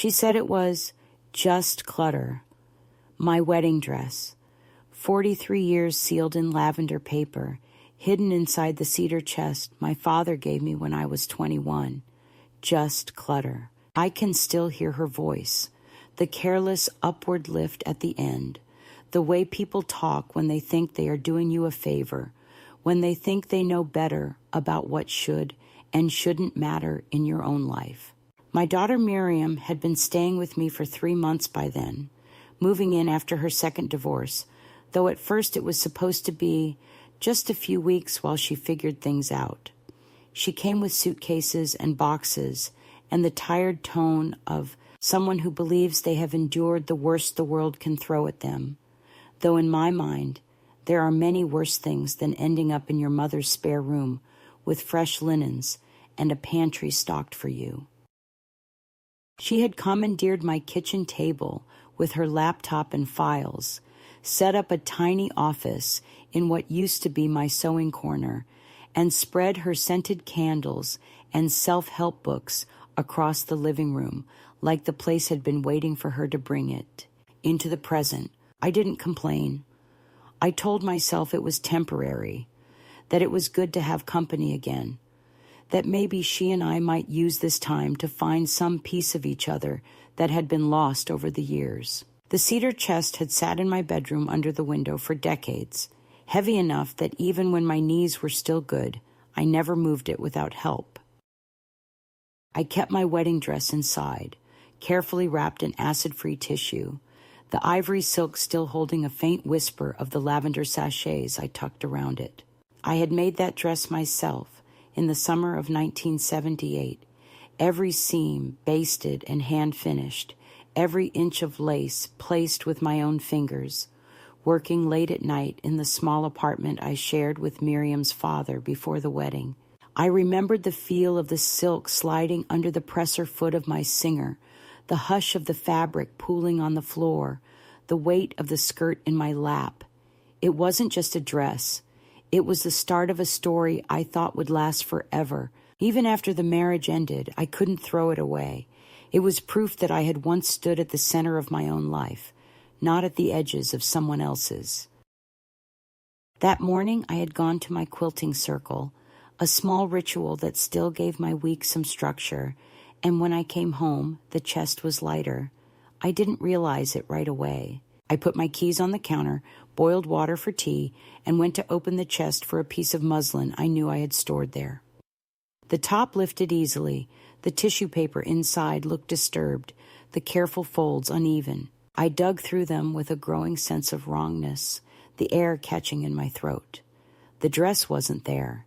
She said it was just clutter. My wedding dress, 43 years sealed in lavender paper, hidden inside the cedar chest my father gave me when I was 21. Just clutter. I can still hear her voice, the careless upward lift at the end, the way people talk when they think they are doing you a favor, when they think they know better about what should and shouldn't matter in your own life. My daughter Miriam had been staying with me for 3 months by then, moving in after her second divorce, though at first it was supposed to be just a few weeks while she figured things out. She came with suitcases and boxes and the tired tone of someone who believes they have endured the worst the world can throw at them, though in my mind, there are many worse things than ending up in your mother's spare room with fresh linens and a pantry stocked for you. She had commandeered my kitchen table with her laptop and files, set up a tiny office in what used to be my sewing corner, and spread her scented candles and self-help books across the living room like the place had been waiting for her to bring it into the present. I didn't complain. I told myself it was temporary, that it was good to have company again, that maybe she and I might use this time to find some piece of each other that had been lost over the years. The cedar chest had sat in my bedroom under the window for decades, heavy enough that even when my knees were still good, I never moved it without help. I kept my wedding dress inside, carefully wrapped in acid-free tissue, the ivory silk still holding a faint whisper of the lavender sachets I tucked around it. I had made that dress myself in the summer of 1978, every seam basted and hand-finished, every inch of lace placed with my own fingers, working late at night in the small apartment I shared with Miriam's father before the wedding. I remembered the feel of the silk sliding under the presser foot of my singer, the hush of the fabric pooling on the floor, the weight of the skirt in my lap. It wasn't just a dress. It was the start of a story I thought would last forever. Even after the marriage ended, I couldn't throw it away. It was proof that I had once stood at the center of my own life, not at the edges of someone else's. That morning, I had gone to my quilting circle, a small ritual that still gave my week some structure, and when I came home, the chest was lighter. I didn't realize it right away. I put my keys on the counter, boiled water for tea, and went to open the chest for a piece of muslin I knew I had stored there. The top lifted easily. The tissue paper inside looked disturbed, the careful folds uneven. I dug through them with a growing sense of wrongness, the air catching in my throat. The dress wasn't there.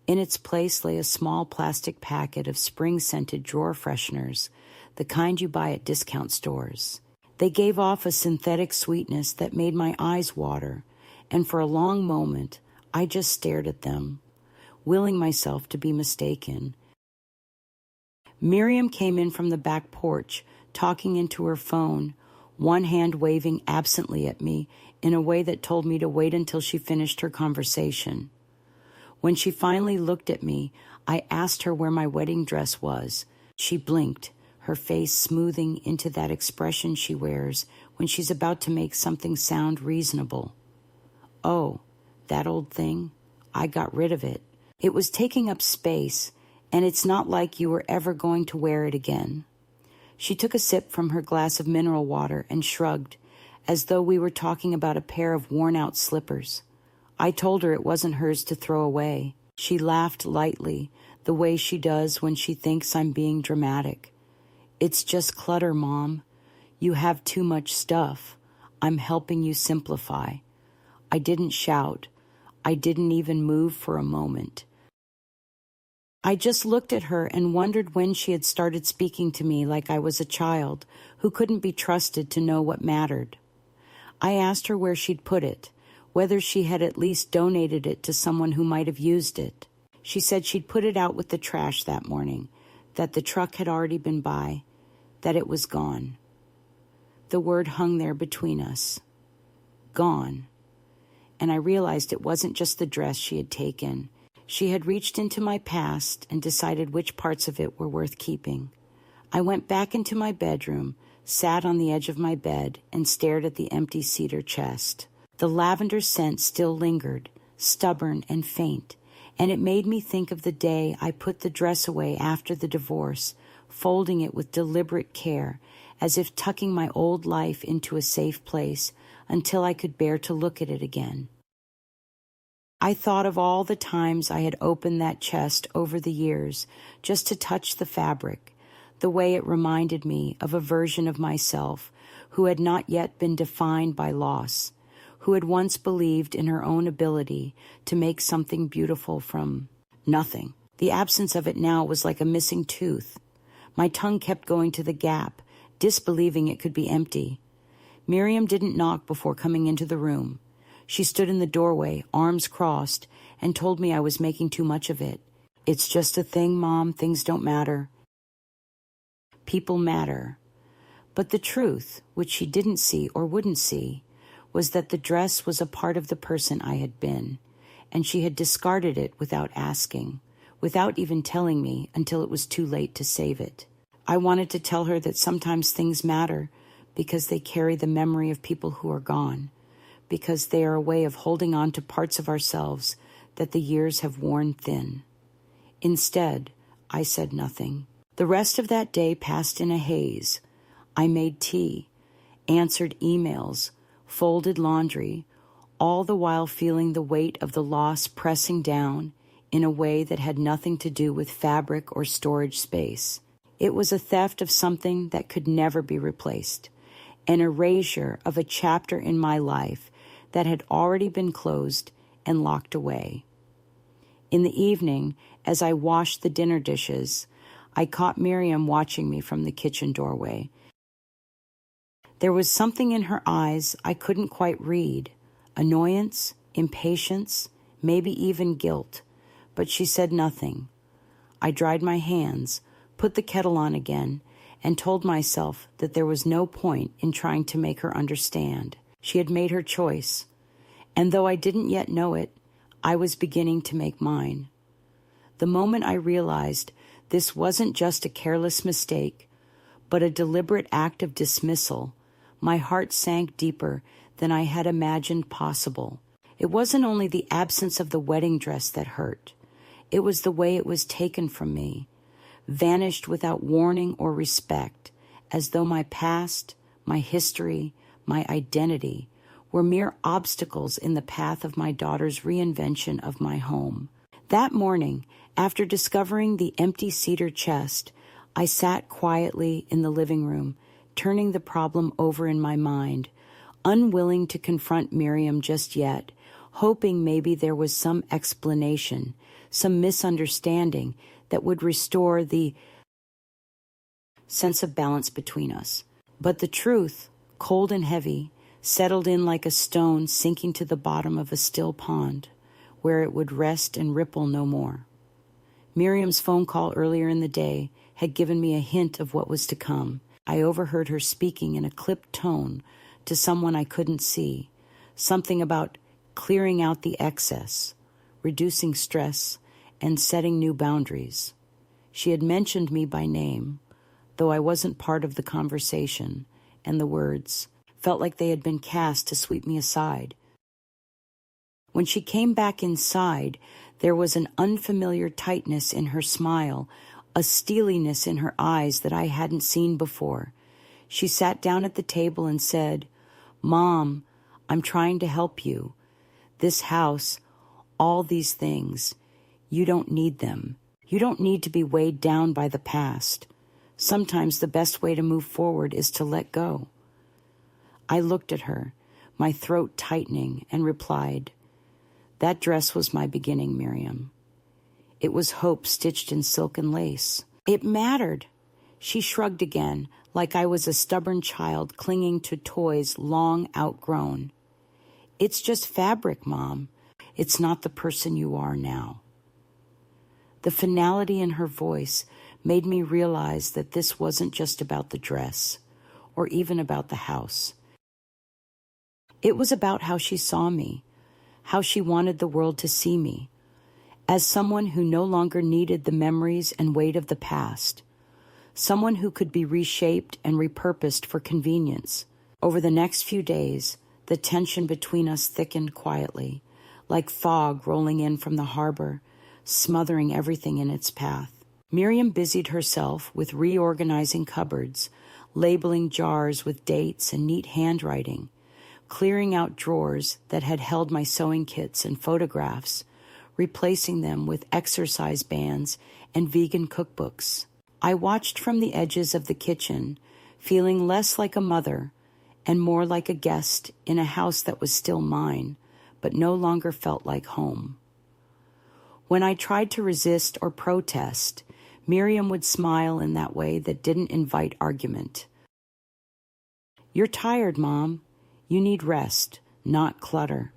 In its place lay a small plastic packet of spring-scented drawer fresheners, the kind you buy at discount stores. They gave off a synthetic sweetness that made my eyes water, and for a long moment, I just stared at them, willing myself to be mistaken. Miriam came in from the back porch, talking into her phone, one hand waving absently at me in a way that told me to wait until she finished her conversation. When she finally looked at me, I asked her where my wedding dress was. She blinked, her face smoothing into that expression she wears when she's about to make something sound reasonable. Oh, that old thing? I got rid of it. It was taking up space, and it's not like you were ever going to wear it again. She took a sip from her glass of mineral water and shrugged, as though we were talking about a pair of worn-out slippers. I told her it wasn't hers to throw away. She laughed lightly, the way she does when she thinks I'm being dramatic. It's just clutter, Mom. You have too much stuff. I'm helping you simplify. I didn't shout. I didn't even move for a moment. I just looked at her and wondered when she had started speaking to me like I was a child who couldn't be trusted to know what mattered. I asked her where she'd put it, whether she had at least donated it to someone who might have used it. She said she'd put it out with the trash that morning, that the truck had already been by, that it was gone. The word hung there between us. Gone. And I realized it wasn't just the dress she had taken. She had reached into my past and decided which parts of it were worth keeping. I went back into my bedroom, sat on the edge of my bed, and stared at the empty cedar chest. The lavender scent still lingered, stubborn and faint, and it made me think of the day I put the dress away after the divorce, folding it with deliberate care, as if tucking my old life into a safe place until I could bear to look at it again. I thought of all the times I had opened that chest over the years just to touch the fabric, the way it reminded me of a version of myself who had not yet been defined by loss, who had once believed in her own ability to make something beautiful from nothing. The absence of it now was like a missing tooth. My tongue kept going to the gap, disbelieving it could be empty. Miriam didn't knock before coming into the room. She stood in the doorway, arms crossed, and told me I was making too much of it. "It's just a thing, Mom. Things don't matter. People matter." But the truth, which she didn't see or wouldn't see, was that the dress was a part of the person I had been, and she had discarded it without asking, without even telling me until it was too late to save it. I wanted to tell her that sometimes things matter because they carry the memory of people who are gone, because they are a way of holding on to parts of ourselves that the years have worn thin. Instead, I said nothing. The rest of that day passed in a haze. I made tea, answered emails, folded laundry, all the while feeling the weight of the loss pressing down in a way that had nothing to do with fabric or storage space. It was a theft of something that could never be replaced, an erasure of a chapter in my life that had already been closed and locked away. In the evening, as I washed the dinner dishes, I caught Miriam watching me from the kitchen doorway. There was something in her eyes I couldn't quite read, annoyance, impatience, maybe even guilt, but she said nothing. I dried my hands, put the kettle on again, and told myself that there was no point in trying to make her understand. She had made her choice, and though I didn't yet know it, I was beginning to make mine. The moment I realized this wasn't just a careless mistake, but a deliberate act of dismissal, my heart sank deeper than I had imagined possible. It wasn't only the absence of the wedding dress that hurt. It was the way it was taken from me, vanished without warning or respect, as though my past, my history, my identity were mere obstacles in the path of my daughter's reinvention of my home. That morning, after discovering the empty cedar chest, I sat quietly in the living room, turning the problem over in my mind, unwilling to confront Miriam just yet, hoping maybe there was some explanation, some misunderstanding that would restore the sense of balance between us. But the truth, cold and heavy, settled in like a stone sinking to the bottom of a still pond, where it would rest and ripple no more. Miriam's phone call earlier in the day had given me a hint of what was to come. I overheard her speaking in a clipped tone to someone I couldn't see, something about clearing out the excess, reducing stress, and setting new boundaries. She had mentioned me by name, though I wasn't part of the conversation, and the words felt like they had been cast to sweep me aside. When she came back inside, there was an unfamiliar tightness in her smile, a steeliness in her eyes that I hadn't seen before. She sat down at the table and said, "Mom, I'm trying to help you. This house, all these things, you don't need them. You don't need to be weighed down by the past. Sometimes the best way to move forward is to let go." I looked at her, my throat tightening, and replied, "That dress was my beginning, Miriam. It was hope stitched in silk and lace. It mattered." She shrugged again, like I was a stubborn child clinging to toys long outgrown. "It's just fabric, Mom. It's not the person you are now." The finality in her voice made me realize that this wasn't just about the dress, or even about the house. It was about how she saw me, how she wanted the world to see me, as someone who no longer needed the memories and weight of the past, someone who could be reshaped and repurposed for convenience. Over the next few days, the tension between us thickened quietly, like fog rolling in from the harbor, smothering everything in its path. Miriam busied herself with reorganizing cupboards, labeling jars with dates and neat handwriting, clearing out drawers that had held my sewing kits and photographs, replacing them with exercise bands and vegan cookbooks. I watched from the edges of the kitchen, feeling less like a mother and more like a guest in a house that was still mine, but no longer felt like home. When I tried to resist or protest, Miriam would smile in that way that didn't invite argument. "You're tired, Mom. You need rest, not clutter."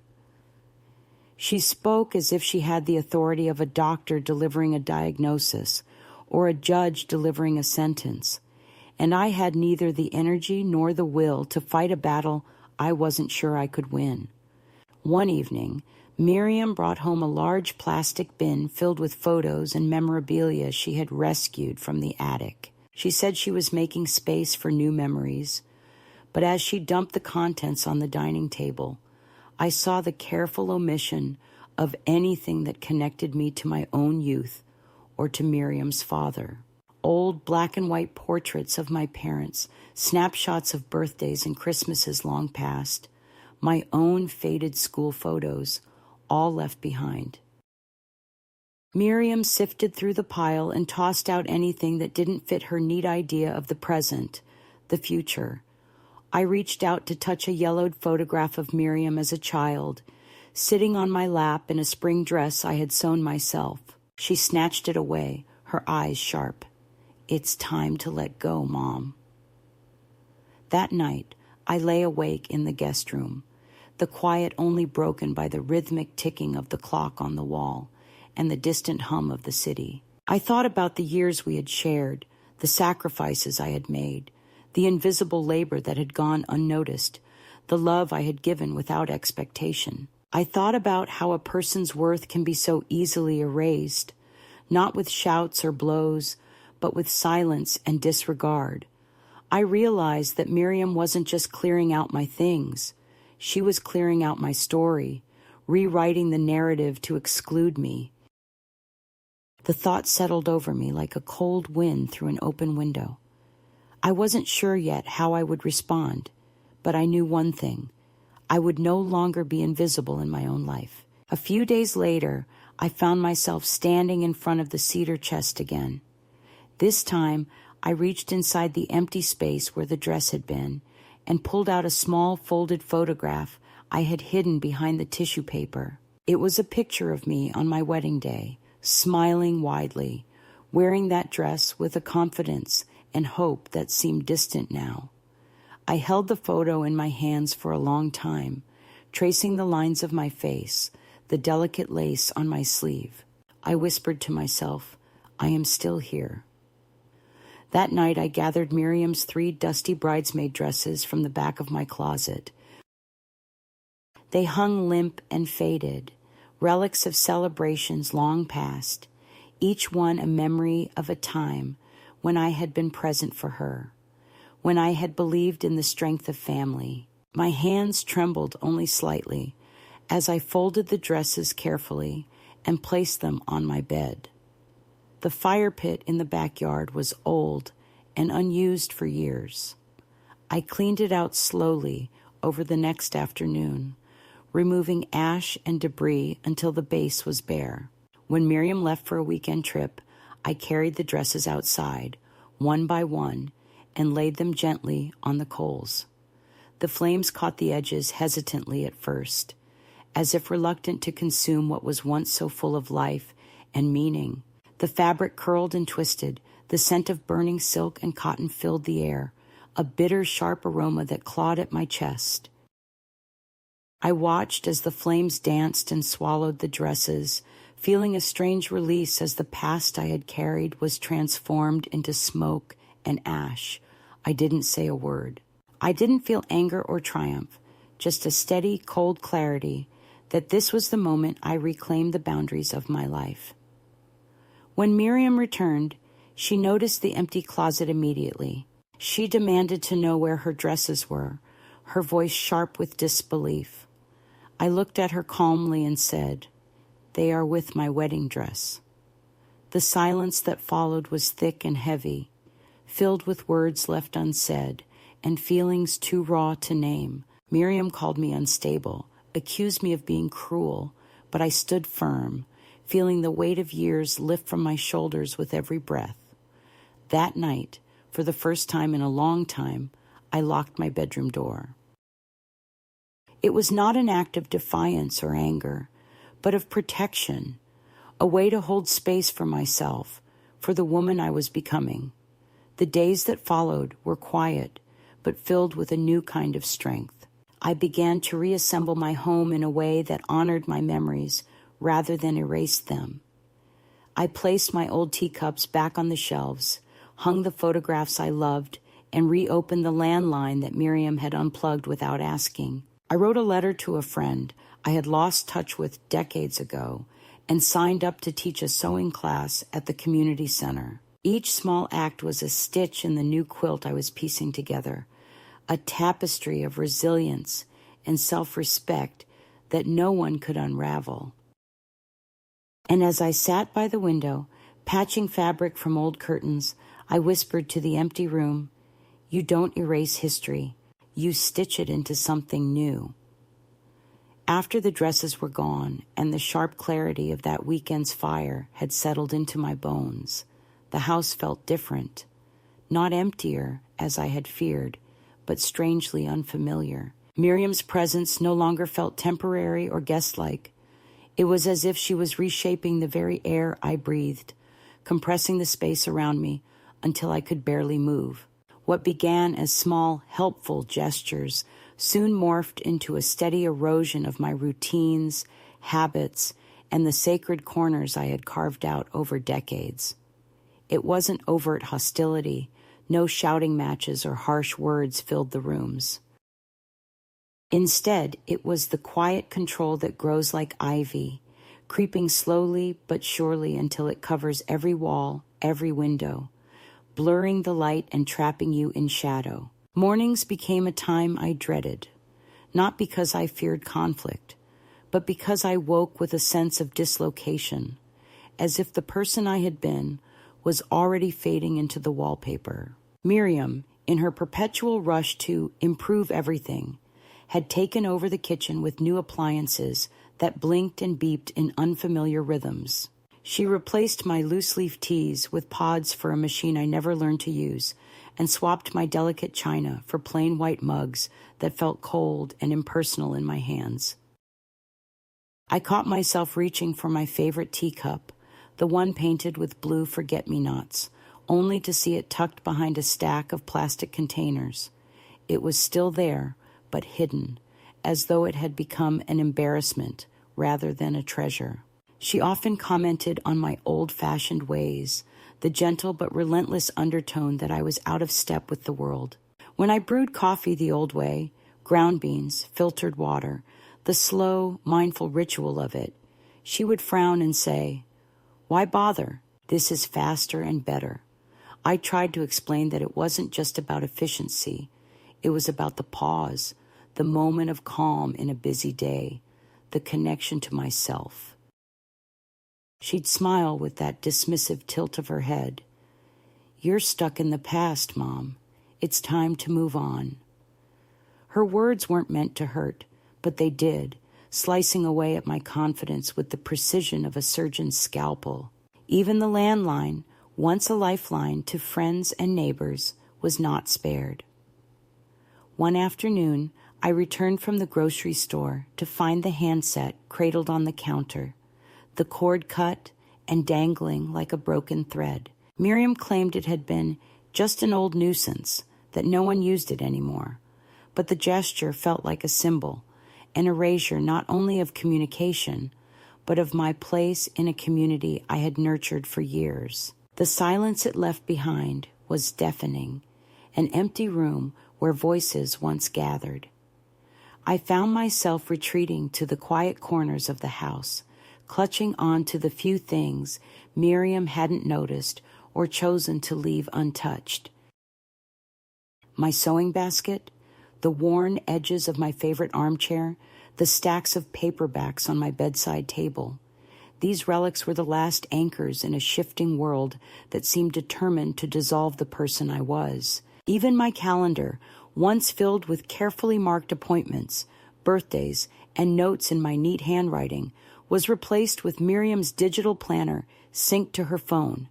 She spoke as if she had the authority of a doctor delivering a diagnosis or a judge delivering a sentence, and I had neither the energy nor the will to fight a battle I wasn't sure I could win. One evening, Miriam brought home a large plastic bin filled with photos and memorabilia she had rescued from the attic. She said she was making space for new memories, but as she dumped the contents on the dining table, I saw the careful omission of anything that connected me to my own youth or to Miriam's father. Old black and white portraits of my parents, snapshots of birthdays and Christmases long past, my own faded school photos, all left behind. Miriam sifted through the pile and tossed out anything that didn't fit her neat idea of the present, the future. I reached out to touch a yellowed photograph of Miriam as a child, sitting on my lap in a spring dress I had sewn myself. She snatched it away, her eyes sharp. "It's time to let go, Mom." That night, I lay awake in the guest room, the quiet only broken by the rhythmic ticking of the clock on the wall and the distant hum of the city. I thought about the years we had shared, the sacrifices I had made, the invisible labor that had gone unnoticed, the love I had given without expectation. I thought about how a person's worth can be so easily erased, not with shouts or blows, but with silence and disregard. I realized that Miriam wasn't just clearing out my things. She was clearing out my story, rewriting the narrative to exclude me. The thought settled over me like a cold wind through an open window. I wasn't sure yet how I would respond, but I knew one thing. I would no longer be invisible in my own life. A few days later, I found myself standing in front of the cedar chest again. This time, I reached inside the empty space where the dress had been and pulled out a small folded photograph I had hidden behind the tissue paper. It was a picture of me on my wedding day, smiling widely, wearing that dress with a confidence and hope that seemed distant now. I held the photo in my hands for a long time, tracing the lines of my face, the delicate lace on my sleeve. I whispered to myself, "I am still here." That night I gathered Miriam's 3 dusty bridesmaid dresses from the back of my closet. They hung limp and faded, relics of celebrations long past, each one a memory of a time when I had been present for her, when I had believed in the strength of family. My hands trembled only slightly as I folded the dresses carefully and placed them on my bed. The fire pit in the backyard was old and unused for years. I cleaned it out slowly over the next afternoon, removing ash and debris until the base was bare. When Miriam left for a weekend trip, I carried the dresses outside, one by one, and laid them gently on the coals. The flames caught the edges hesitantly at first, as if reluctant to consume what was once so full of life and meaning. The fabric curled and twisted, the scent of burning silk and cotton filled the air, a bitter, sharp aroma that clawed at my chest. I watched as the flames danced and swallowed the dresses, feeling a strange release as the past I had carried was transformed into smoke and ash. I didn't say a word. I didn't feel anger or triumph, just a steady, cold clarity that this was the moment I reclaimed the boundaries of my life. When Miriam returned, She noticed the empty closet immediately. She demanded to know where her dresses were, her voice sharp with disbelief. I looked at her calmly and said, "They are with my wedding dress." The silence that followed was thick and heavy, filled with words left unsaid and feelings too raw to name. Miriam called me unstable, accused me of being cruel, but I stood firm, feeling the weight of years lift from my shoulders with every breath. That night, for the first time in a long time, I locked my bedroom door. It was not an act of defiance or anger, but of protection, a way to hold space for myself, for the woman I was becoming. The days that followed were quiet, but filled with a new kind of strength. I began to reassemble my home in a way that honored my memories rather than erased them. I placed my old teacups back on the shelves, hung the photographs I loved, and reopened the landline that Miriam had unplugged without asking. I wrote a letter to a friend I had lost touch with decades ago and signed up to teach a sewing class at the community center. Each small act was a stitch in the new quilt I was piecing together, a tapestry of resilience and self-respect that no one could unravel. And as I sat by the window, patching fabric from old curtains, I whispered to the empty room, "You don't erase history, you stitch it into something new." After the dresses were gone and the sharp clarity of that weekend's fire had settled into my bones, the house felt different, not emptier, as I had feared, but strangely unfamiliar. Miriam's presence no longer felt temporary or guest-like. It was as if she was reshaping the very air I breathed, compressing the space around me until I could barely move. What began as small, helpful gestures soon morphed into a steady erosion of my routines, habits, and the sacred corners I had carved out over decades. It wasn't overt hostility. No shouting matches or harsh words filled the rooms. Instead, it was the quiet control that grows like ivy, creeping slowly but surely until it covers every wall, every window, blurring the light and trapping you in shadow. Mornings became a time I dreaded, not because I feared conflict, but because I woke with a sense of dislocation, as if the person I had been was already fading into the wallpaper. Miriam, in her perpetual rush to improve everything, had taken over the kitchen with new appliances that blinked and beeped in unfamiliar rhythms. She replaced my loose-leaf teas with pods for a machine I never learned to use, and swapped my delicate china for plain white mugs that felt cold and impersonal in my hands. I caught myself reaching for my favorite teacup, the one painted with blue forget-me-nots, only to see it tucked behind a stack of plastic containers. It was still there, but hidden, as though it had become an embarrassment rather than a treasure. She often commented on my old-fashioned ways, the gentle but relentless undertone that I was out of step with the world. When I brewed coffee the old way, ground beans, filtered water, the slow, mindful ritual of it, she would frown and say, "Why bother? This is faster and better." I tried to explain that it wasn't just about efficiency. It was about the pause, the moment of calm in a busy day, the connection to myself. She'd smile with that dismissive tilt of her head. "You're stuck in the past, Mom. It's time to move on." Her words weren't meant to hurt, but they did, slicing away at my confidence with the precision of a surgeon's scalpel. Even the landline, once a lifeline to friends and neighbors, was not spared. One afternoon, I returned from the grocery store to find the handset cradled on the counter, the cord cut and dangling like a broken thread. Miriam claimed it had been just an old nuisance, that no one used it anymore. But the gesture felt like a symbol, an erasure not only of communication, but of my place in a community I had nurtured for years. The silence it left behind was deafening, an empty room where voices once gathered. I found myself retreating to the quiet corners of the house, clutching on to the few things Miriam hadn't noticed or chosen to leave untouched. My sewing basket, the worn edges of my favorite armchair, the stacks of paperbacks on my bedside table. These relics were the last anchors in a shifting world that seemed determined to dissolve the person I was. Even my calendar, once filled with carefully marked appointments, birthdays, and notes in my neat handwriting, was replaced with Miriam's digital planner synced to her phone.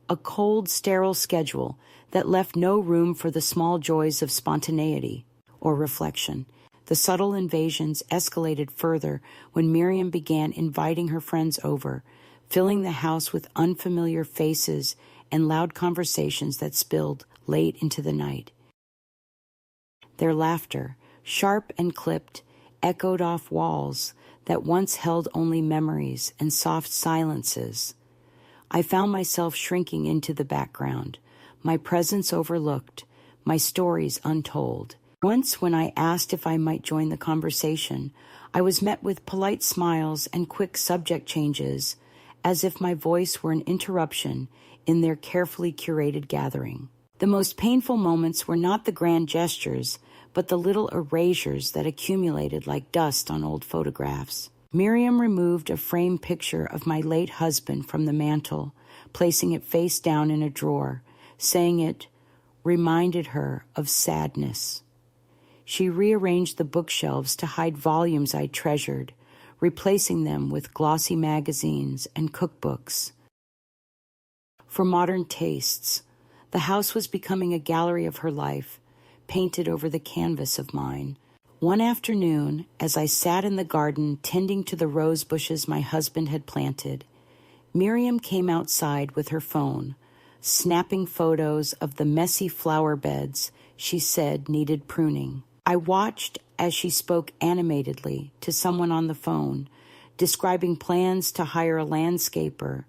A cold, sterile schedule that left no room for the small joys of spontaneity or reflection. The subtle invasions escalated further when Miriam began inviting her friends over, filling the house with unfamiliar faces and loud conversations that spilled late into the night. Their laughter, sharp and clipped, echoed off walls that once held only memories and soft silences. I found myself shrinking into the background, my presence overlooked, my stories untold. Once, when I asked if I might join the conversation, I was met with polite smiles and quick subject changes, as if my voice were an interruption in their carefully curated gathering. The most painful moments were not the grand gestures, but the little erasures that accumulated like dust on old photographs. Miriam removed a framed picture of my late husband from the mantel, placing it face down in a drawer, saying it reminded her of sadness. She rearranged the bookshelves to hide volumes I treasured, replacing them with glossy magazines and cookbooks. For modern tastes, the house was becoming a gallery of her life, painted over the canvas of mine. One afternoon, as I sat in the garden tending to the rose bushes my husband had planted, Miriam came outside with her phone, snapping photos of the messy flower beds she said needed pruning. I watched as she spoke animatedly to someone on the phone, describing plans to hire a landscaper,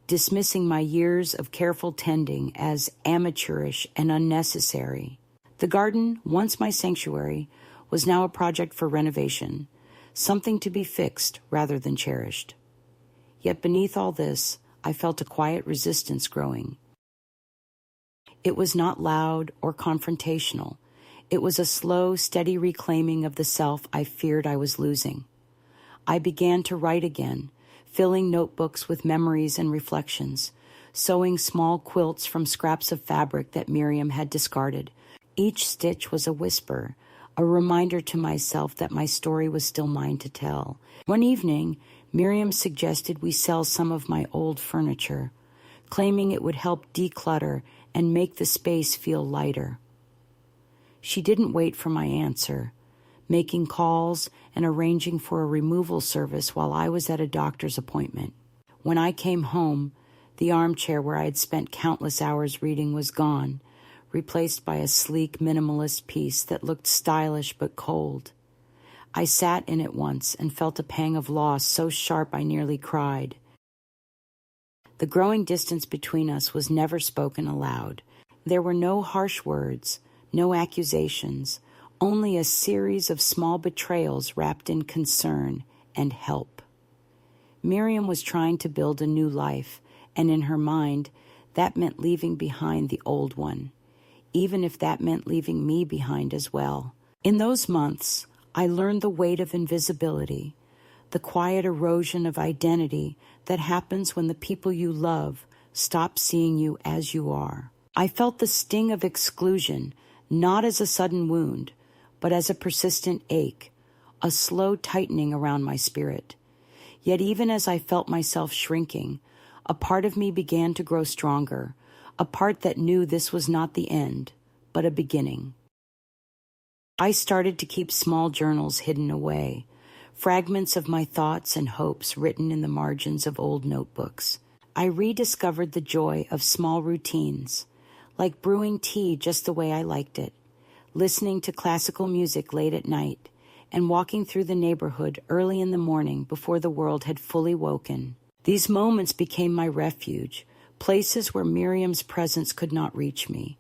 dismissing my years of careful tending as amateurish and unnecessary. The garden, once my sanctuary, was now a project for renovation, something to be fixed rather than cherished. Yet beneath all this, I felt a quiet resistance growing. It was not loud or confrontational. It was a slow, steady reclaiming of the self I feared I was losing. I began to write again, filling notebooks with memories and reflections, sewing small quilts from scraps of fabric that Miriam had discarded. Each stitch was a whisper, a reminder to myself that my story was still mine to tell. One evening, Miriam suggested we sell some of my old furniture, claiming it would help declutter and make the space feel lighter. She didn't wait for my answer, making calls and arranging for a removal service while I was at a doctor's appointment. When I came home, the armchair where I had spent countless hours reading was gone, replaced by a sleek minimalist piece that looked stylish but cold. I sat in it once and felt a pang of loss so sharp I nearly cried. The growing distance between us was never spoken aloud. There were no harsh words, no accusations, only a series of small betrayals wrapped in concern and help. Miriam was trying to build a new life, and in her mind, that meant leaving behind the old one, even if that meant leaving me behind as well. In those months, I learned the weight of invisibility, the quiet erosion of identity that happens when the people you love stop seeing you as you are. I felt the sting of exclusion, not as a sudden wound, but as a persistent ache, a slow tightening around my spirit. Yet even as I felt myself shrinking, a part of me began to grow stronger, a part that knew this was not the end, but a beginning. I started to keep small journals hidden away, fragments of my thoughts and hopes written in the margins of old notebooks. I rediscovered the joy of small routines, like brewing tea just the way I liked it, listening to classical music late at night, and walking through the neighborhood early in the morning before the world had fully woken. These moments became my refuge, places where Miriam's presence could not reach me,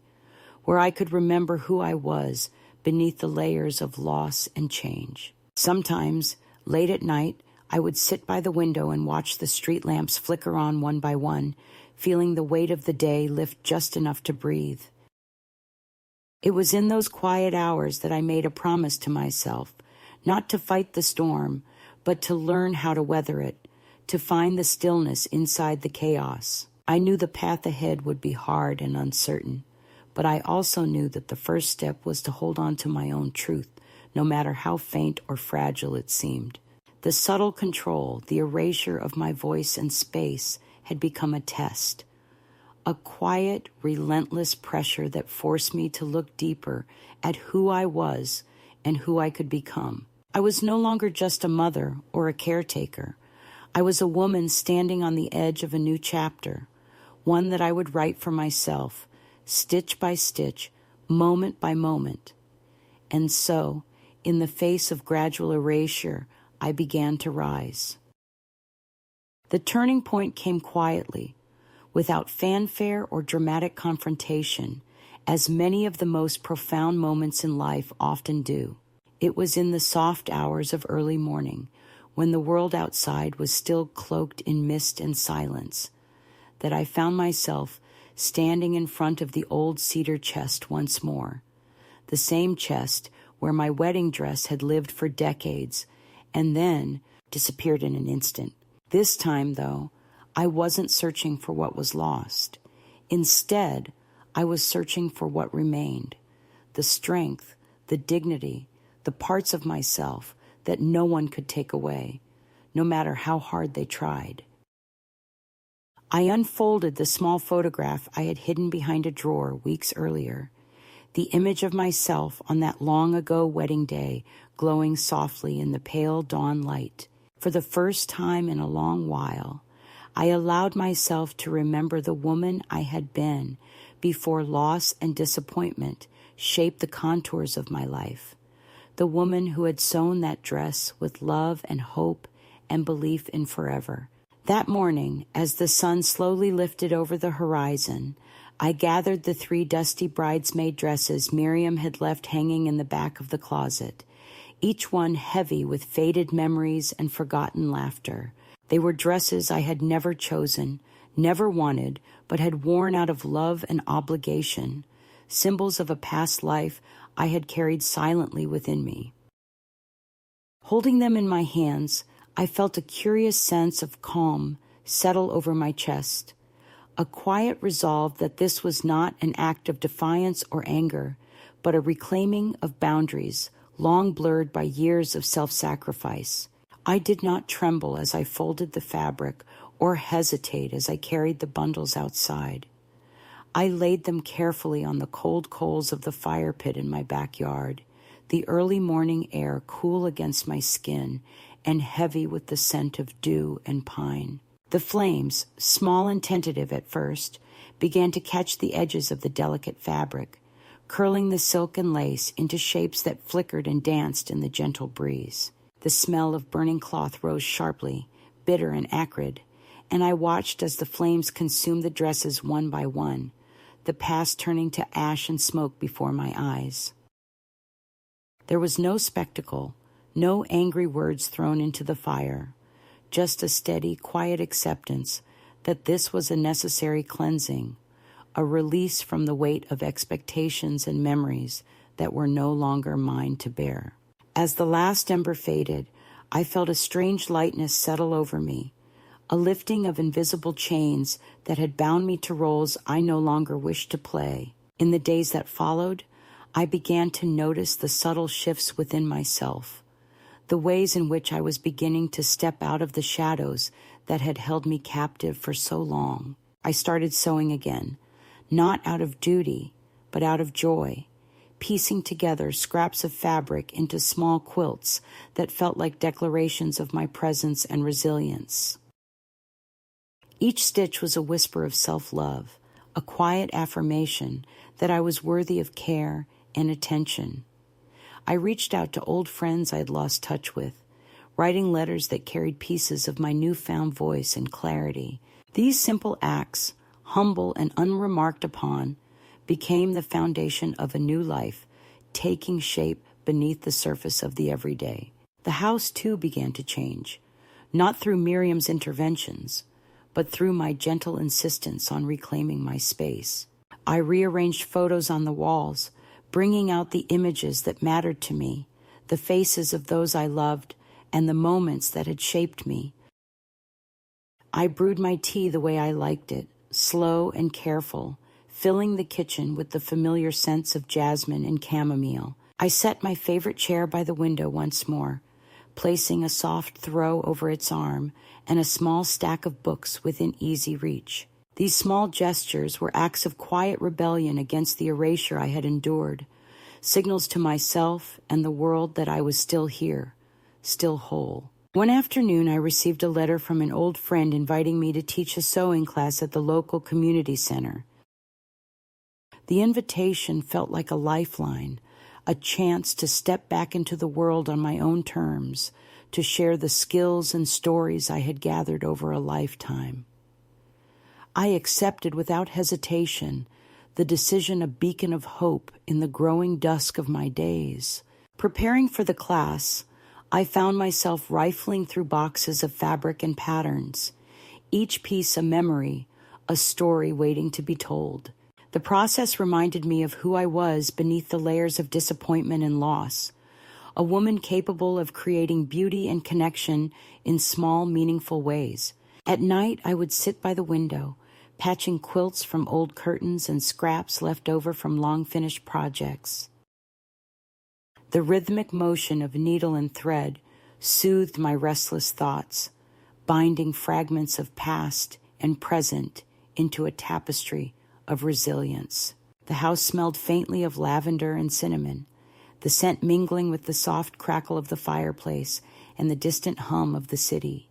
where I could remember who I was beneath the layers of loss and change. Sometimes, late at night, I would sit by the window and watch the street lamps flicker on one by one, feeling the weight of the day lift just enough to breathe. It was in those quiet hours that I made a promise to myself, not to fight the storm, but to learn how to weather it, to find the stillness inside the chaos. I knew the path ahead would be hard and uncertain, but I also knew that the first step was to hold on to my own truth, no matter how faint or fragile it seemed. The subtle control, the erasure of my voice and space, had become a test. A quiet, relentless pressure that forced me to look deeper at who I was and who I could become. I was no longer just a mother or a caretaker. I was a woman standing on the edge of a new chapter, one that I would write for myself, stitch by stitch, moment by moment. And so, in the face of gradual erasure, I began to rise. The turning point came quietly, without fanfare or dramatic confrontation, as many of the most profound moments in life often do. It was in the soft hours of early morning, when the world outside was still cloaked in mist and silence, that I found myself standing in front of the old cedar chest once more, the same chest where my wedding dress had lived for decades and then disappeared in an instant. This time, though, I wasn't searching for what was lost. Instead, I was searching for what remained, the strength, the dignity, the parts of myself that no one could take away, no matter how hard they tried. I unfolded the small photograph I had hidden behind a drawer weeks earlier, the image of myself on that long-ago wedding day glowing softly in the pale dawn light. For the first time in a long while, I allowed myself to remember the woman I had been before loss and disappointment shaped the contours of my life, the woman who had sewn that dress with love and hope and belief in forever. That morning, as the sun slowly lifted over the horizon, I gathered the 3 dusty bridesmaid dresses Miriam had left hanging in the back of the closet, each one heavy with faded memories and forgotten laughter. They were dresses I had never chosen, never wanted, but had worn out of love and obligation, symbols of a past life I had carried silently within me. Holding them in my hands, I felt a curious sense of calm settle over my chest, a quiet resolve that this was not an act of defiance or anger, but a reclaiming of boundaries long blurred by years of self-sacrifice. I did not tremble as I folded the fabric or hesitate as I carried the bundles outside. I laid them carefully on the cold coals of the fire pit in my backyard, the early morning air cool against my skin and heavy with the scent of dew and pine. The flames, small and tentative at first, began to catch the edges of the delicate fabric, curling the silk and lace into shapes that flickered and danced in the gentle breeze. The smell of burning cloth rose sharply, bitter and acrid, and I watched as the flames consumed the dresses one by one, the past turning to ash and smoke before my eyes. There was no spectacle, no angry words thrown into the fire, just a steady, quiet acceptance that this was a necessary cleansing, a release from the weight of expectations and memories that were no longer mine to bear. As the last ember faded, I felt a strange lightness settle over me, a lifting of invisible chains that had bound me to roles I no longer wished to play. In the days that followed, I began to notice the subtle shifts within myself, the ways in which I was beginning to step out of the shadows that had held me captive for so long. I started sewing again, not out of duty, but out of joy, piecing together scraps of fabric into small quilts that felt like declarations of my presence and resilience. Each stitch was a whisper of self-love, a quiet affirmation that I was worthy of care and attention. I reached out to old friends I'd lost touch with, writing letters that carried pieces of my newfound voice and clarity. These simple acts, humble and unremarked upon, became the foundation of a new life, taking shape beneath the surface of the everyday. The house, too, began to change, not through Miriam's interventions, but through my gentle insistence on reclaiming my space. I rearranged photos on the walls, bringing out the images that mattered to me, the faces of those I loved, and the moments that had shaped me. I brewed my tea the way I liked it, slow and careful, filling the kitchen with the familiar scents of jasmine and chamomile. I set my favorite chair by the window once more, placing a soft throw over its arm and a small stack of books within easy reach. These small gestures were acts of quiet rebellion against the erasure I had endured, signals to myself and the world that I was still here, still whole. One afternoon, I received a letter from an old friend inviting me to teach a sewing class at the local community center. The invitation felt like a lifeline, a chance to step back into the world on my own terms, to share the skills and stories I had gathered over a lifetime. I accepted without hesitation, the decision a beacon of hope in the growing dusk of my days. Preparing for the class, I found myself rifling through boxes of fabric and patterns, each piece a memory, a story waiting to be told. The process reminded me of who I was beneath the layers of disappointment and loss, a woman capable of creating beauty and connection in small, meaningful ways. At night, I would sit by the window, patching quilts from old curtains and scraps left over from long-finished projects. The rhythmic motion of needle and thread soothed my restless thoughts, binding fragments of past and present into a tapestry of resilience. The house smelled faintly of lavender and cinnamon, the scent mingling with the soft crackle of the fireplace and the distant hum of the city.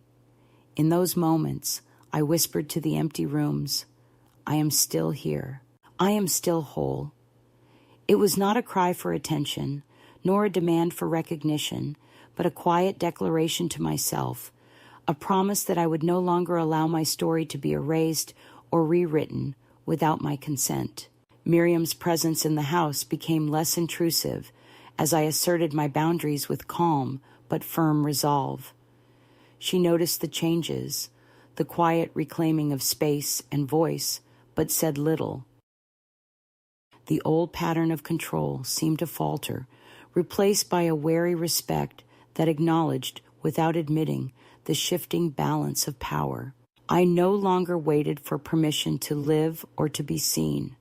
In those moments, I whispered to the empty rooms, I am still here. I am still whole. It was not a cry for attention, nor a demand for recognition, but a quiet declaration to myself, a promise that I would no longer allow my story to be erased or rewritten without my consent. Miriam's presence in the house became less intrusive as I asserted my boundaries with calm but firm resolve. She noticed the changes, the quiet reclaiming of space and voice, but said little. The old pattern of control seemed to falter, replaced by a wary respect that acknowledged, without admitting, the shifting balance of power. I no longer waited for permission to live or to be seen.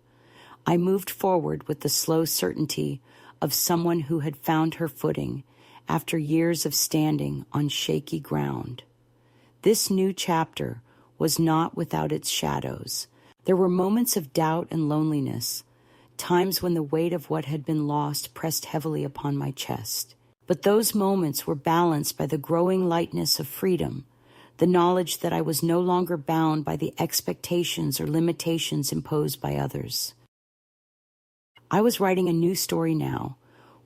I moved forward with the slow certainty of someone who had found her footing after years of standing on shaky ground. This new chapter was not without its shadows. There were moments of doubt and loneliness, times when the weight of what had been lost pressed heavily upon my chest. But those moments were balanced by the growing lightness of freedom, the knowledge that I was no longer bound by the expectations or limitations imposed by others. I was writing a new story now,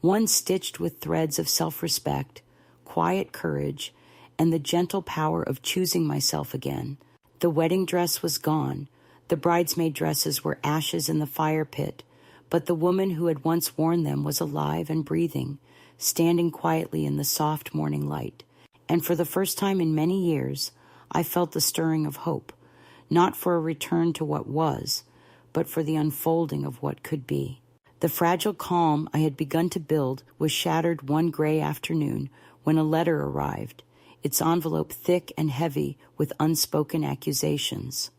one stitched with threads of self-respect, quiet courage, and the gentle power of choosing myself again. The wedding dress was gone. The bridesmaid dresses were ashes in the fire pit, but the woman who had once worn them was alive and breathing, standing quietly in the soft morning light. And for the first time in many years, I felt the stirring of hope, not for a return to what was, but for the unfolding of what could be. The fragile calm I had begun to build was shattered one gray afternoon when a letter arrived, its envelope thick and heavy with unspoken accusations.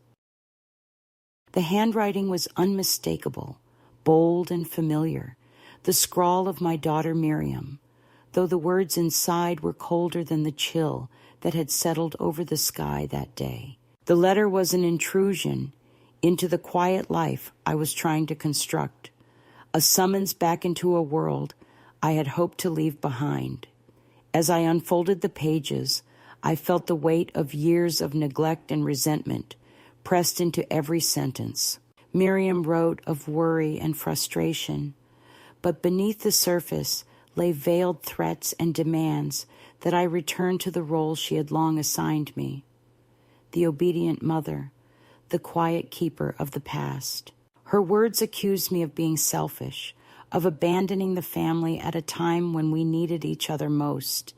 The handwriting was unmistakable, bold and familiar, the scrawl of my daughter Miriam, though the words inside were colder than the chill that had settled over the sky that day. The letter was an intrusion into the quiet life I was trying to construct, a summons back into a world I had hoped to leave behind. As I unfolded the pages, I felt the weight of years of neglect and resentment pressed into every sentence. Miriam wrote of worry and frustration, but beneath the surface lay veiled threats and demands that I return to the role she had long assigned me, the obedient mother, the quiet keeper of the past. Her words accused me of being selfish, of abandoning the family at a time when we needed each other most.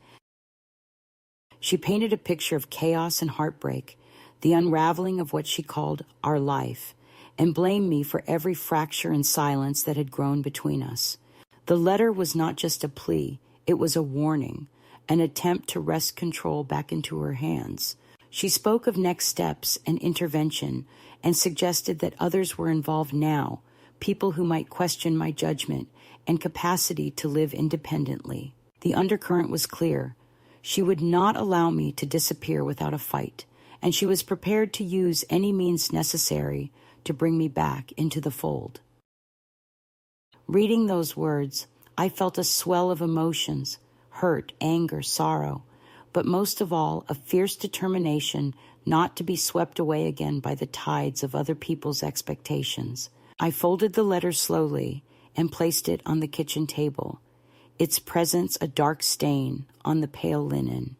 She painted a picture of chaos and heartbreak the unraveling of what she called our life, and blamed me for every fracture and silence that had grown between us. The letter was not just a plea, it was a warning, an attempt to wrest control back into her hands. She spoke of next steps and intervention and suggested that others were involved now, people who might question my judgment and capacity to live independently. The undercurrent was clear. She would not allow me to disappear without a fight, and she was prepared to use any means necessary to bring me back into the fold. Reading those words, I felt a swell of emotions, hurt, anger, sorrow, but most of all, a fierce determination not to be swept away again by the tides of other people's expectations. I folded the letter slowly and placed it on the kitchen table, its presence a dark stain on the pale linen.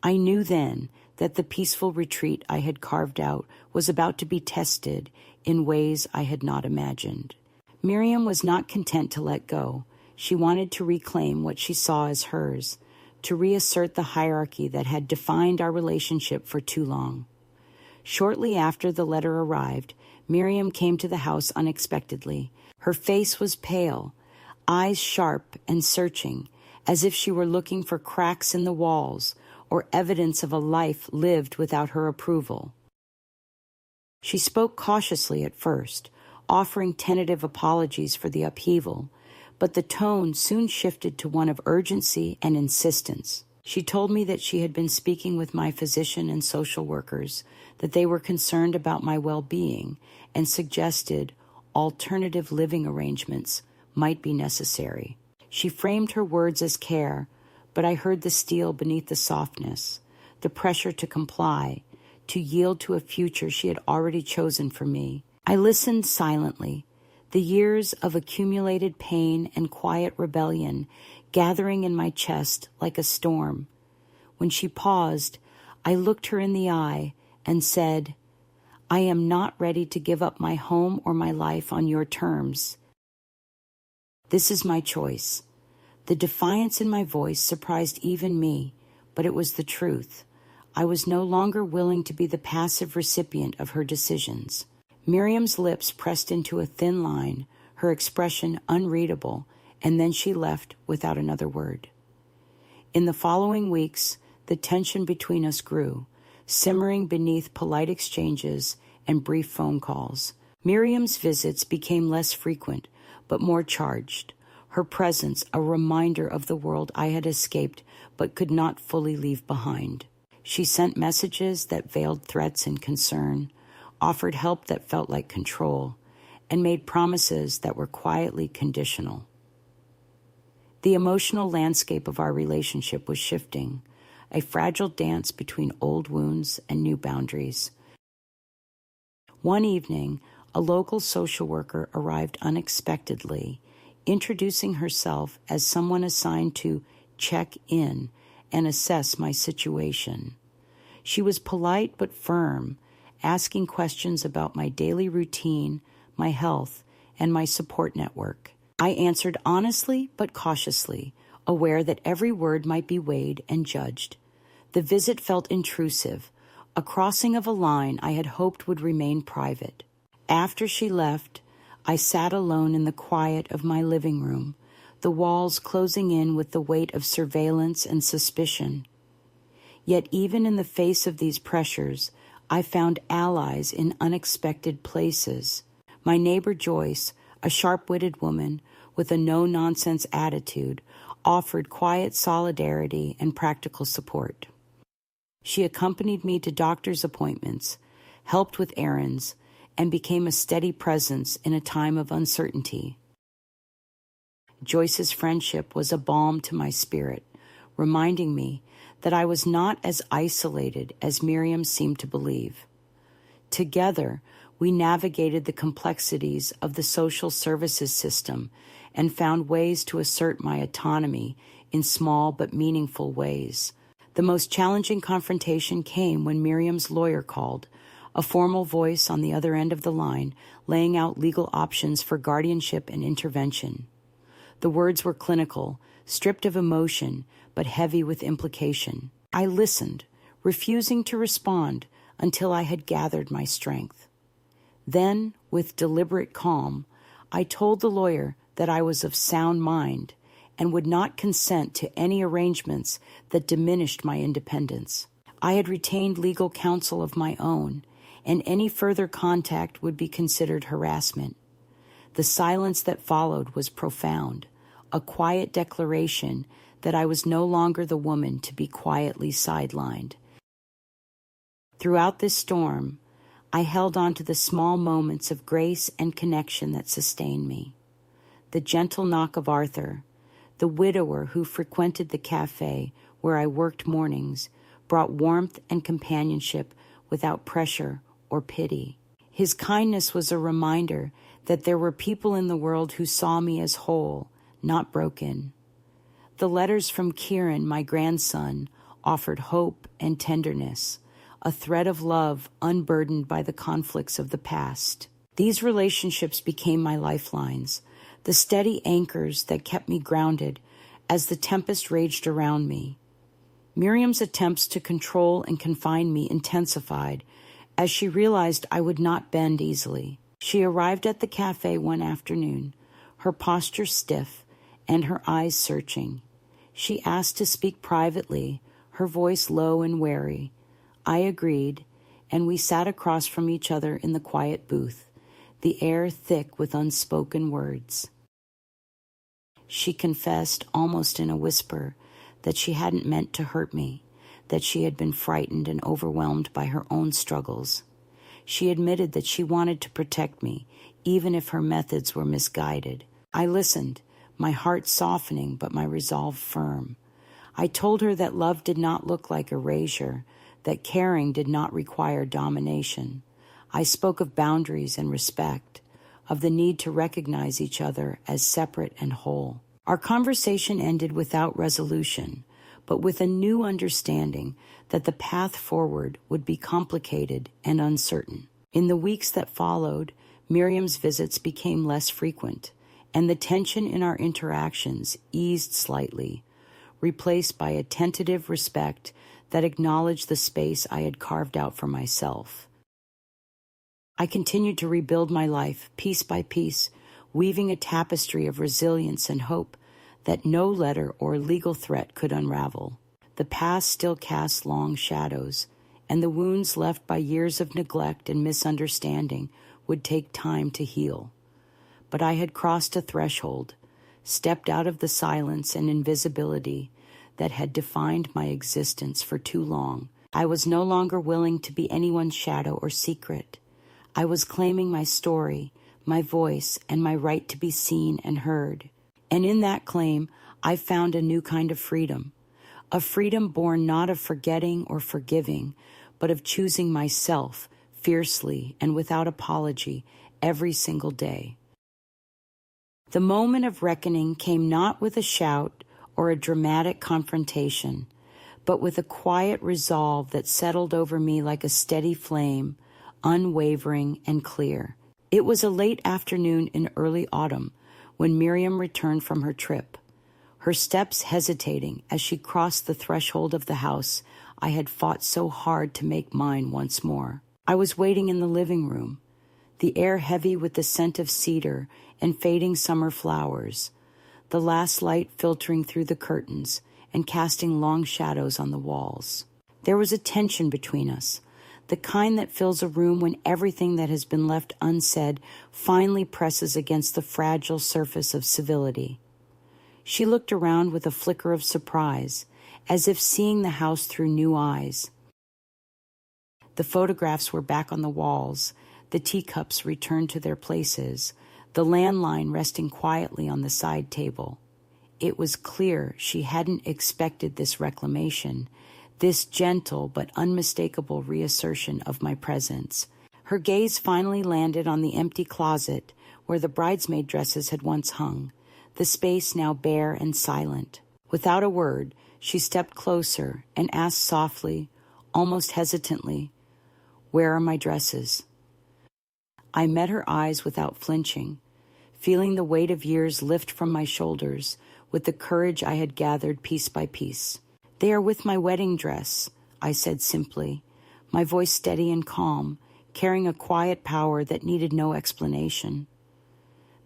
I knew then that the peaceful retreat I had carved out was about to be tested in ways I had not imagined. Miriam was not content to let go. She wanted to reclaim what she saw as hers, to reassert the hierarchy that had defined our relationship for too long. Shortly after the letter arrived, Miriam came to the house unexpectedly. Her face was pale, eyes sharp and searching, as if she were looking for cracks in the walls or evidence of a life lived without her approval. She spoke cautiously at first, offering tentative apologies for the upheaval, but the tone soon shifted to one of urgency and insistence. She told me that she had been speaking with my physician and social workers, that they were concerned about my well-being, and suggested alternative living arrangements might be necessary. She framed her words as care, but I heard the steel beneath the softness, the pressure to comply, to yield to a future she had already chosen for me. I listened silently, the years of accumulated pain and quiet rebellion gathering in my chest like a storm. When she paused, I looked her in the eye and said, I am not ready to give up my home or my life on your terms. This is my choice. The defiance in my voice surprised even me, but it was the truth. I was no longer willing to be the passive recipient of her decisions. Miriam's lips pressed into a thin line, her expression unreadable, and then she left without another word. In the following weeks, the tension between us grew, simmering beneath polite exchanges and brief phone calls. Miriam's visits became less frequent, but more charged, her presence a reminder of the world I had escaped but could not fully leave behind. She sent messages that veiled threats and concern, offered help that felt like control, and made promises that were quietly conditional. The emotional landscape of our relationship was shifting, a fragile dance between old wounds and new boundaries. One evening, a local social worker arrived unexpectedly, introducing herself as someone assigned to check in and assess my situation. She was polite but firm, asking questions about my daily routine, my health, and my support network. I answered honestly but cautiously, aware that every word might be weighed and judged. The visit felt intrusive, a crossing of a line I had hoped would remain private. After she left, I sat alone in the quiet of my living room, the walls closing in with the weight of surveillance and suspicion. Yet even in the face of these pressures, I found allies in unexpected places. My neighbor Joyce, a sharp-witted woman with a no-nonsense attitude, offered quiet solidarity and practical support. She accompanied me to doctor's appointments, helped with errands, and became a steady presence in a time of uncertainty. Joyce's friendship was a balm to my spirit, reminding me that I was not as isolated as Miriam seemed to believe. Together, we navigated the complexities of the social services system and found ways to assert my autonomy in small but meaningful ways. The most challenging confrontation came when Miriam's lawyer called, a formal voice on the other end of the line, laying out legal options for guardianship and intervention. The words were clinical, stripped of emotion, but heavy with implication. I listened, refusing to respond until I had gathered my strength. Then, with deliberate calm, I told the lawyer that I was of sound mind and would not consent to any arrangements that diminished my independence. I had retained legal counsel of my own, and any further contact would be considered harassment. The silence that followed was profound, a quiet declaration that I was no longer the woman to be quietly sidelined. Throughout this storm, I held on to the small moments of grace and connection that sustained me. The gentle knock of Arthur, the widower who frequented the cafe where I worked mornings, brought warmth and companionship without pressure or pity. His kindness was a reminder that there were people in the world who saw me as whole, not broken. The letters from Kieran, my grandson, offered hope and tenderness, a thread of love unburdened by the conflicts of the past. These relationships became my lifelines, the steady anchors that kept me grounded as the tempest raged around me. Miriam's attempts to control and confine me intensified as she realized I would not bend easily. She arrived at the cafe one afternoon, her posture stiff and her eyes searching. She asked to speak privately, her voice low and wary. I agreed, and we sat across from each other in the quiet booth, the air thick with unspoken words. She confessed, almost in a whisper, that she hadn't meant to hurt me, that she had been frightened and overwhelmed by her own struggles. She admitted that she wanted to protect me, even if her methods were misguided. I listened, my heart softening but my resolve firm. I told her that love did not look like erasure, that caring did not require domination. I spoke of boundaries and respect, of the need to recognize each other as separate and whole. Our conversation ended without resolution, but with a new understanding that the path forward would be complicated and uncertain. In the weeks that followed, Miriam's visits became less frequent, and the tension in our interactions eased slightly, replaced by a tentative respect that acknowledged the space I had carved out for myself. I continued to rebuild my life, piece by piece, weaving a tapestry of resilience and hope that no letter or legal threat could unravel. The past still cast long shadows, and the wounds left by years of neglect and misunderstanding would take time to heal. But I had crossed a threshold, stepped out of the silence and invisibility that had defined my existence for too long. I was no longer willing to be anyone's shadow or secret. I was claiming my story, my voice, and my right to be seen and heard. And in that claim, I found a new kind of freedom, a freedom born not of forgetting or forgiving, but of choosing myself fiercely and without apology every single day. The moment of reckoning came not with a shout or a dramatic confrontation, but with a quiet resolve that settled over me like a steady flame, unwavering and clear. It was a late afternoon in early autumn when Miriam returned from her trip, her steps hesitating as she crossed the threshold of the house I had fought so hard to make mine once more. I was waiting in the living room, the air heavy with the scent of cedar and fading summer flowers, the last light filtering through the curtains and casting long shadows on the walls. There was a tension between us, the kind that fills a room when everything that has been left unsaid finally presses against the fragile surface of civility. She looked around with a flicker of surprise, as if seeing the house through new eyes. The photographs were back on the walls, the teacups returned to their places, the landline resting quietly on the side table. It was clear she hadn't expected this reclamation, this gentle but unmistakable reassertion of my presence. Her gaze finally landed on the empty closet where the bridesmaid dresses had once hung, the space now bare and silent. Without a word, she stepped closer and asked softly, almost hesitantly, "Where are my dresses?" I met her eyes without flinching, feeling the weight of years lift from my shoulders with the courage I had gathered piece by piece. "They are with my wedding dress," I said simply, my voice steady and calm, carrying a quiet power that needed no explanation.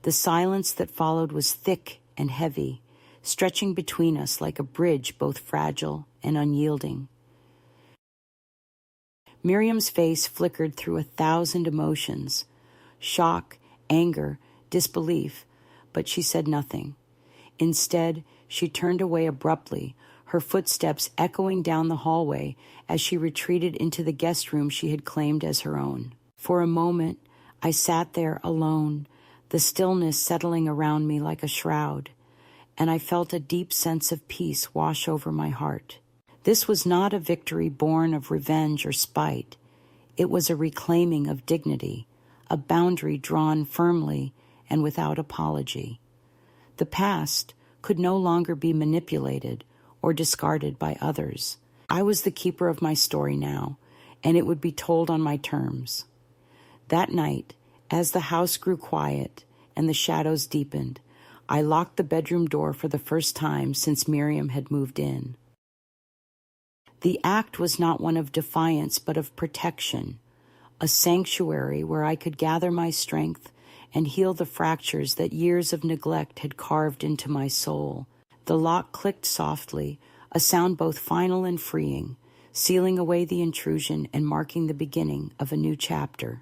The silence that followed was thick and heavy, stretching between us like a bridge both fragile and unyielding. Miriam's face flickered through 1,000 emotions, shock, anger, disbelief, but she said nothing. Instead, she turned away abruptly, her footsteps echoing down the hallway as she retreated into the guest room she had claimed as her own. For a moment, I sat there alone, the stillness settling around me like a shroud, and I felt a deep sense of peace wash over my heart. This was not a victory born of revenge or spite. It was a reclaiming of dignity, a boundary drawn firmly and without apology. The past could no longer be manipulated or discarded by others. I was the keeper of my story now, and it would be told on my terms. That night, as the house grew quiet and the shadows deepened, I locked the bedroom door for the first time since Miriam had moved in. The act was not one of defiance, but of protection, a sanctuary where I could gather my strength and heal the fractures that years of neglect had carved into my soul. The lock clicked softly, a sound both final and freeing, sealing away the intrusion and marking the beginning of a new chapter.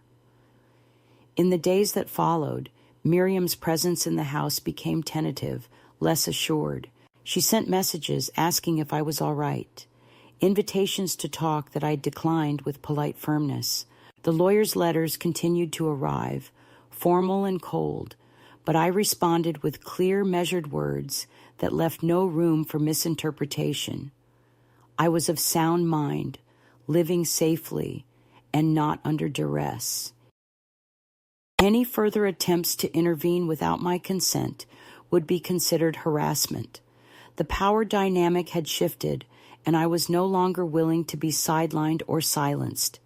In the days that followed, Miriam's presence in the house became tentative, less assured. She sent messages asking if I was all right, invitations to talk that I declined with polite firmness. The lawyer's letters continued to arrive, formal and cold, but I responded with clear, measured words that left no room for misinterpretation. I was of sound mind, living safely, and not under duress. Any further attempts to intervene without my consent would be considered harassment. The power dynamic had shifted, and I was no longer willing to be sidelined or silenced.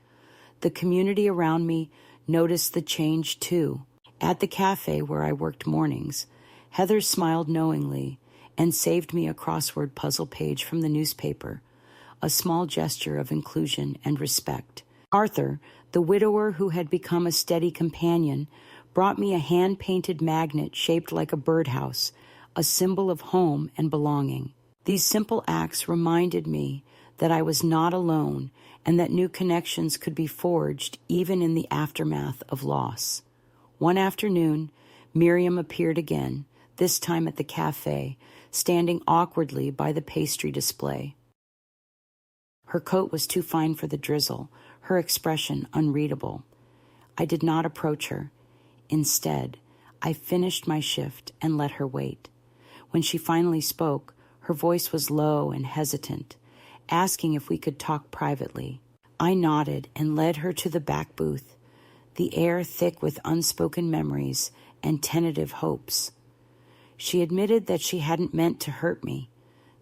The community around me noticed the change too. At the cafe where I worked mornings, Heather smiled knowingly and saved me a crossword puzzle page from the newspaper, a small gesture of inclusion and respect. Arthur, the widower who had become a steady companion, brought me a hand-painted magnet shaped like a birdhouse, a symbol of home and belonging. These simple acts reminded me that I was not alone and that new connections could be forged even in the aftermath of loss. One afternoon, Miriam appeared again, this time at the cafe, standing awkwardly by the pastry display. Her coat was too fine for the drizzle, her expression unreadable. I did not approach her. Instead, I finished my shift and let her wait. When she finally spoke, her voice was low and hesitant, asking if we could talk privately. I nodded and led her to the back booth, the air thick with unspoken memories and tentative hopes. She admitted that she hadn't meant to hurt me,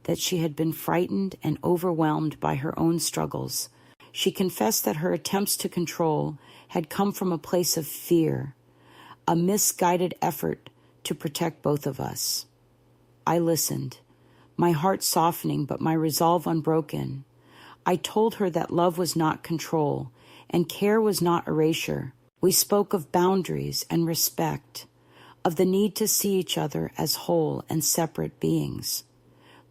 that she had been frightened and overwhelmed by her own struggles. She confessed that her attempts to control had come from a place of fear, a misguided effort to protect both of us. I listened, my heart softening but my resolve unbroken. I told her that love was not control and care was not erasure. We spoke of boundaries and respect, of the need to see each other as whole and separate beings.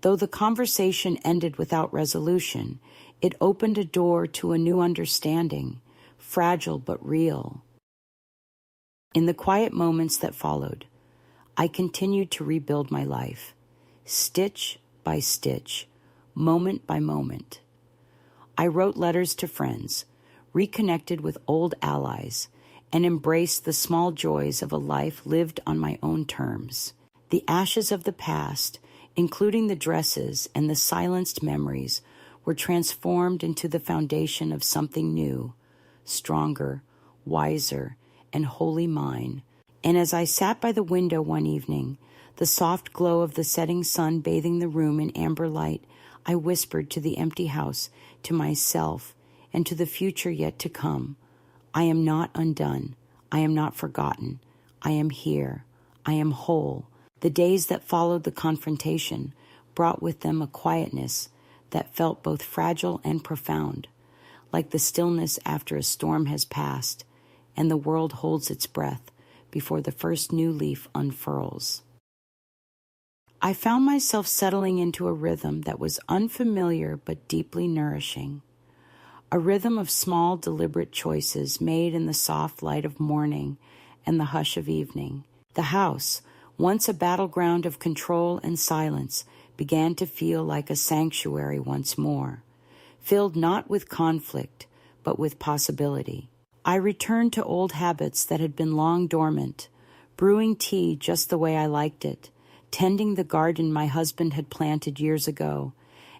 Though the conversation ended without resolution, it opened a door to a new understanding, fragile but real. In the quiet moments that followed, I continued to rebuild my life, stitch by stitch, moment by moment. I wrote letters to friends, reconnected with old allies, and embraced the small joys of a life lived on my own terms. The ashes of the past, including the dresses and the silenced memories, were transformed into the foundation of something new, stronger, wiser, and wholly mine. And as I sat by the window one evening, the soft glow of the setting sun bathing the room in amber light, I whispered to the empty house, to myself, and to the future yet to come, I am not undone. I am not forgotten. I am here. I am whole. The days that followed the confrontation brought with them a quietness that felt both fragile and profound, like the stillness after a storm has passed, and the world holds its breath before the first new leaf unfurls. I found myself settling into a rhythm that was unfamiliar but deeply nourishing. A rhythm of small, deliberate choices made in the soft light of morning and the hush of evening. The house, once a battleground of control and silence, began to feel like a sanctuary once more, filled not with conflict, but with possibility. I returned to old habits that had been long dormant, brewing tea just the way I liked it, tending the garden my husband had planted years ago,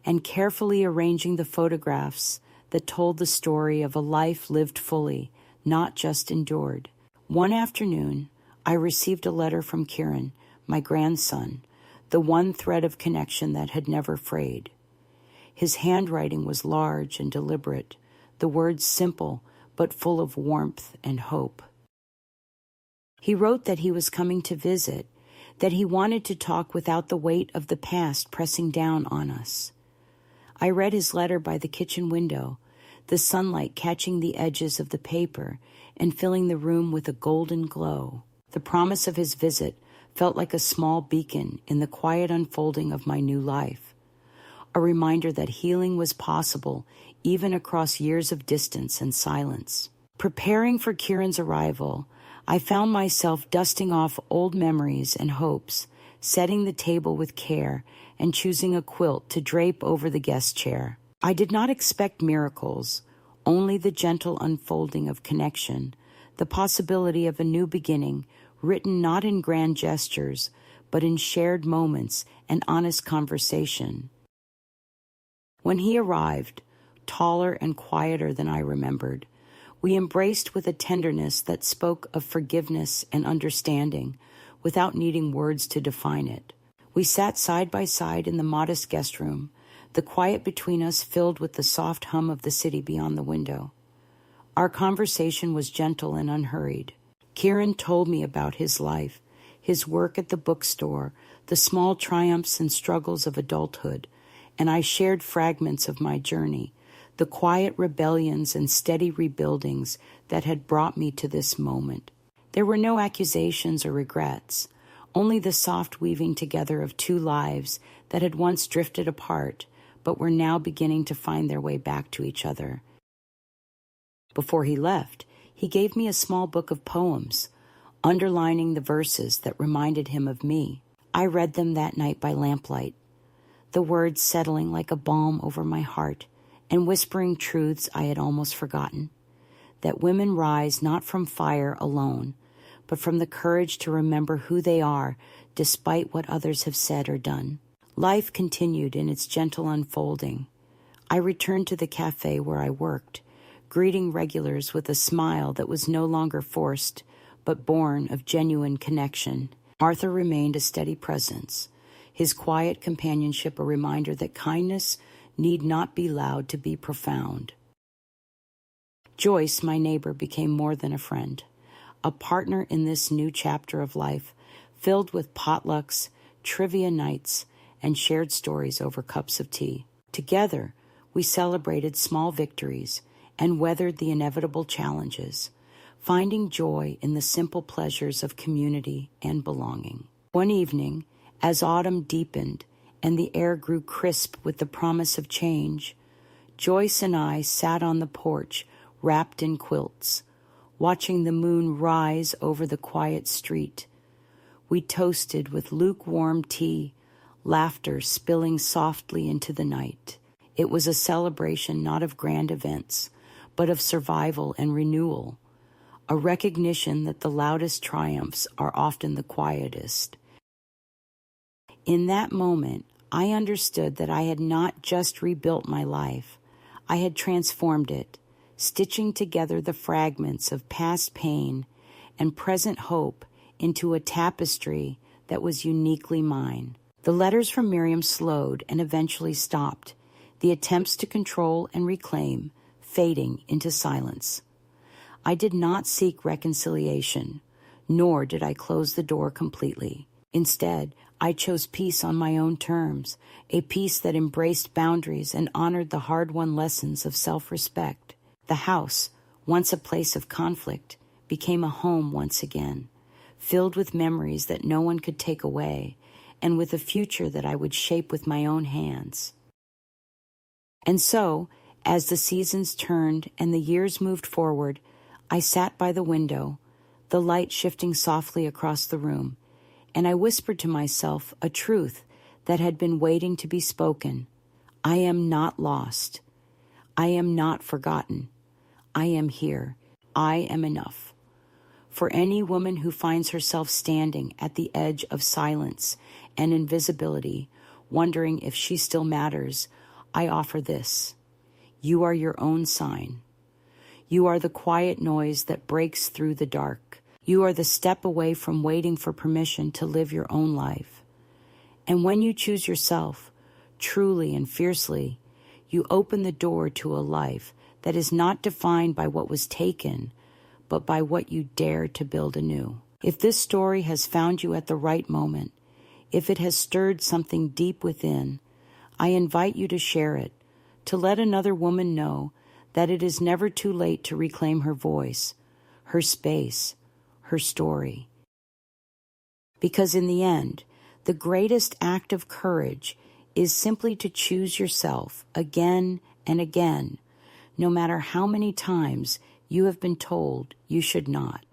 and carefully arranging the photographs that told the story of a life lived fully, not just endured. One afternoon, I received a letter from Kieran, my grandson, the one thread of connection that had never frayed. His handwriting was large and deliberate, the words simple but full of warmth and hope. He wrote that he was coming to visit, that he wanted to talk without the weight of the past pressing down on us. I read his letter by the kitchen window, the sunlight catching the edges of the paper and filling the room with a golden glow. The promise of his visit felt like a small beacon in the quiet unfolding of my new life, a reminder that healing was possible even across years of distance and silence. Preparing for Kieran's arrival, I found myself dusting off old memories and hopes, setting the table with care, and choosing a quilt to drape over the guest chair. I did not expect miracles, only the gentle unfolding of connection, the possibility of a new beginning, written not in grand gestures, but in shared moments and honest conversation. When he arrived, taller and quieter than I remembered, we embraced with a tenderness that spoke of forgiveness and understanding without needing words to define it. We sat side by side in the modest guest room, the quiet between us filled with the soft hum of the city beyond the window. Our conversation was gentle and unhurried. Kieran told me about his life, his work at the bookstore, the small triumphs and struggles of adulthood, and I shared fragments of my journey, the quiet rebellions and steady rebuildings that had brought me to this moment. There were no accusations or regrets, only the soft weaving together of two lives that had once drifted apart, but were now beginning to find their way back to each other. Before he left, he gave me a small book of poems, underlining the verses that reminded him of me. I read them that night by lamplight, the words settling like a balm over my heart, and whispering truths I had almost forgotten, that women rise not from fire alone, but from the courage to remember who they are despite what others have said or done. Life continued in its gentle unfolding. I returned to the cafe where I worked, greeting regulars with a smile that was no longer forced, but born of genuine connection. Arthur remained a steady presence, his quiet companionship a reminder that kindness need not be loud to be profound. Joyce, my neighbor, became more than a friend, a partner in this new chapter of life, filled with potlucks, trivia nights, and shared stories over cups of tea. Together, we celebrated small victories and weathered the inevitable challenges, finding joy in the simple pleasures of community and belonging. One evening, as autumn deepened and the air grew crisp with the promise of change, Joyce and I sat on the porch, wrapped in quilts, watching the moon rise over the quiet street. We toasted with lukewarm tea, laughter spilling softly into the night. It was a celebration not of grand events, but of survival and renewal, a recognition that the loudest triumphs are often the quietest. In that moment, I understood that I had not just rebuilt my life, I had transformed it, stitching together the fragments of past pain and present hope into a tapestry that was uniquely mine. The letters from Miriam slowed and eventually stopped, the attempts to control and reclaim fading into silence. I did not seek reconciliation, nor did I close the door completely. Instead, I chose peace on my own terms, a peace that embraced boundaries and honored the hard-won lessons of self-respect. The house, once a place of conflict, became a home once again, filled with memories that no one could take away, and with a future that I would shape with my own hands. And so, as the seasons turned and the years moved forward, I sat by the window, the light shifting softly across the room, and I whispered to myself a truth that had been waiting to be spoken. I am not lost. I am not forgotten. I am here. I am enough. For any woman who finds herself standing at the edge of silence and invisibility, wondering if she still matters, I offer this. You are your own sign. You are the quiet noise that breaks through the dark. You are the step away from waiting for permission to live your own life. And when you choose yourself, truly and fiercely, you open the door to a life that is not defined by what was taken, but by what you dare to build anew. If this story has found you at the right moment, if it has stirred something deep within, I invite you to share it, to let another woman know that it is never too late to reclaim her voice, her space, her story. Because in the end, the greatest act of courage is simply to choose yourself again and again, no matter how many times you have been told you should not.